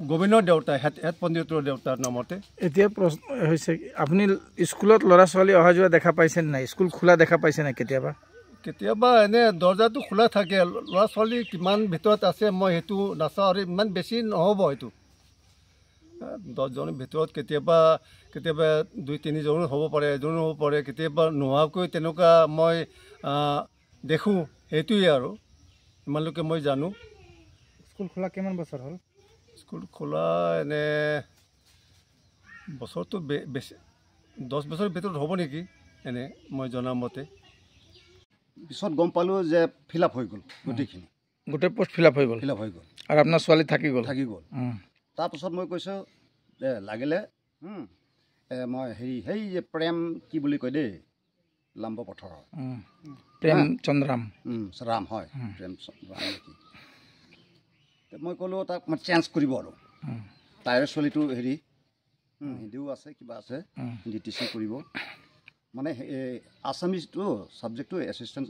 গোবিন্দ দেউতা হেড পণ্ডিতৰ দেউতাৰ নামতে। এতিয়া প্ৰশ্ন হৈছে আপুনি স্কুলত ল'ৰা ছোৱালী অহা যোৱা দেখা পাইছে নাই? স্কুল খোলা দেখা পাইছে নাই কেতিয়াবা? কেতিয়াবা এনে দৰ্জাটো খোলা থাকে, ল'ৰা ছোৱালী কিমান ভিতৰত আছে মই সেইটো নাচাওঁ, আৰু ইমান বেছি নহ'ব হয়তো 10জনৰ ভিতৰত কেতিয়াবা 2-3জনো হ'ব পাৰে, এজনো হ'ব পাৰে, কেতিয়াবা নোহোৱাকৈ তেনেকুৱা মই দেখোঁ। সেইটোৱে আৰু ইমানলৈকে মই জানো। স্কুল খোলা কিমান বছৰ হ'ল? স্কুল খোলা এনে বছৰটো বেছি 10 বছৰৰ ভিতৰত হ'ব নেকি এনে মই জনামতে। পিছত গম পালোঁ যে ফিল আপ হৈ গ'ল, গোটেই পোষ্ট ফিল আপ হৈ গ'ল আৰু আপোনাৰ ছোৱালী থাকি গ'ল। তাৰপিছত মই কৈছোঁ লাগিলে মই সেই যে প্ৰেম কি বুলি কয় দেই, লাম্ব পথৰৰ প্ৰেমচন্দ্ৰাম ৰাম হয়, প্ৰেমচন্দ্ৰাম নেকি। মই ক'লোঁ তাক মই চেঞ্জ কৰিব আৰু তাইৰ ছোৱালীটো হিন্দীও আছে, কিবা আছে, হিন্দী টিচিং কৰিব। মানে আছামিজটো ছাবজেক্টটো এছিষ্টেণ্ট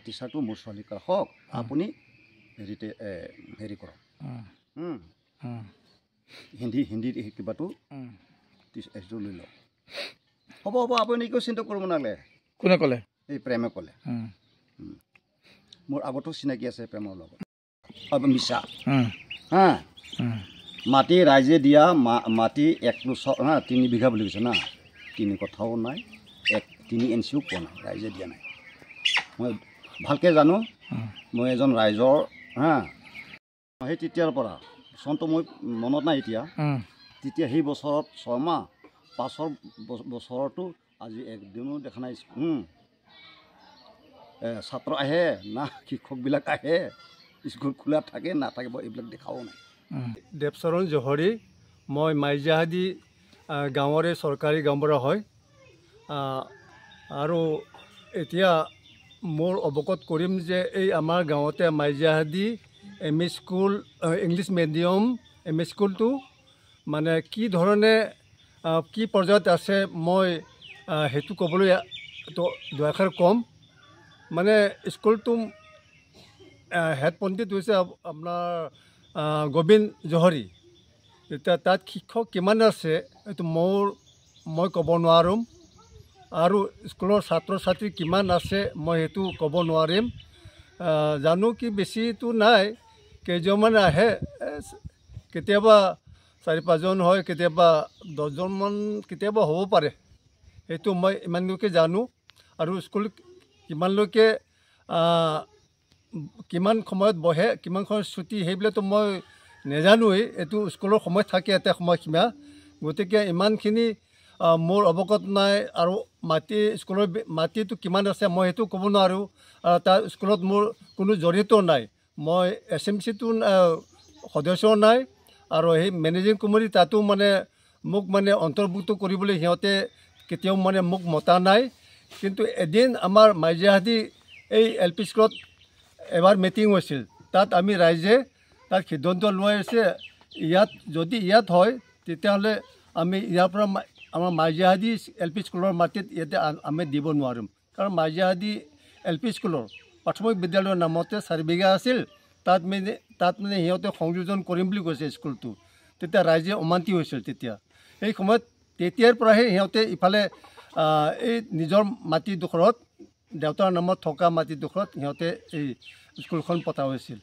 টিচাৰটো মোৰ ছোৱালীক ৰাখক, আপুনি কৰক হিন্দী কিবাটো এইটো লৈ লওক। হ'ব আপুনি একো চিন্তা কৰিব নালাগে। কোনে ক'লে? এই প্ৰেমে ক'লে। মোৰ আগতো চিনাকি আছে প্ৰেমৰ লগত। মিছা মাটি ৰাইজে দিয়া মাটি 3 বিঘা বুলি কৈছে না, 3 কথাও নাই, 3 ইঞ্চিও পোৱা নাই, ৰাইজে দিয়া নাই। মই ভালকৈ জানো, মই এজন ৰাইজৰ সেই তেতিয়াৰ পৰা চনটো মই মনত নাই এতিয়া, তেতিয়া সেই বছৰত 6 মাহ, 5ৰ বছৰতো আজি একদিনো দেখা নাই ছাত্ৰ আহে না শিক্ষকবিলাক আহে, স্কুল খোলা থাকে নাথাকিব, এইবিলাক দেখাও নাই। দেৱচৰণ জহৰী, মই মাইজাহাদী গাঁৱৰে চৰকাৰী গাঁওবুঢ়া হয়। আৰু এতিয়া মোৰ অৱগত কৰিম যে এই আমাৰ গাঁৱতে মাইজাহাদী ME school, English medium ME স্কুলটো মানে কি ধৰণে কি পৰ্যায়ত আছে মই সেইটো ক'বলৈ দুআষাৰ ক'ম। মানে স্কুলটো হেড পণ্ডিত হৈছে আপোনাৰ গোবিন্দ জহৰী। এতিয়া তাত শিক্ষক কিমান আছে এইটো মই ক'ব নোৱাৰোঁ, আৰু স্কুলৰ ছাত্ৰ ছাত্ৰী কিমান আছে মই সেইটো ক'ব নোৱাৰিম। জানো কি বেছিটো নাই, কেইজনমান আহে, কেতিয়াবা 4-5জন হয়, কেতিয়াবা 10জনমান কেতিয়াবা হ'ব পাৰে, সেইটো মই ইমানলৈকে জানো। আৰু স্কুল কিমানলৈকে কিমান সময়ত বহে, কিমান সময়ত ছুটি, সেইবিলাকতো মই নাজানোৱেই। এইটো স্কুলৰ সময় থাকে এটা সময়সীমা, গতিকে ইমানখিনি মোৰ অৱগত নাই। আৰু স্কুলৰ মাটিটো কিমান আছে মই সেইটো ক'ব নোৱাৰোঁ। তাৰ স্কুলত মোৰ কোনো জড়িত নাই, মই SMC-টো সদস্য নাই, আৰু সেই মেনেজিং কমিটি তাতো মানে মোক মানে অন্তৰ্ভুক্ত কৰিবলৈ সিহঁতে কেতিয়াও মানে মোক মতা নাই। কিন্তু এদিন আমাৰ মাইজাহাদী এই LP স্কুলত এবাৰ মিটিং হৈছিল, তাত আমি ৰাইজে তাত সিদ্ধান্ত লোৱা হৈছে যদি ইয়াত হয় তেতিয়াহ'লে আমি ইয়াৰ পৰা আমাৰ মাইজাহাদী LP স্কুলৰ মাটিত ইয়াতে আমি দিব নোৱাৰিম, কাৰণ মাইজাহাদী LP স্কুলৰ প্ৰাথমিক বিদ্যালয়ৰ নামতে 4 বিঘা আছিল, তাত মানে সিহঁতে সংযোজন কৰিম বুলি কৈছে স্কুলটো। তেতিয়া ৰাইজে অমান্তি হৈছিল। সেই সময়ত তেতিয়াৰ পৰাহে সিহঁতে ইফালে এই নিজৰ মাটিডোখৰত, দেউতাৰ নামত থকা মাটিডোখৰত সিহঁতে এই স্কুলখন পতা হৈছিল।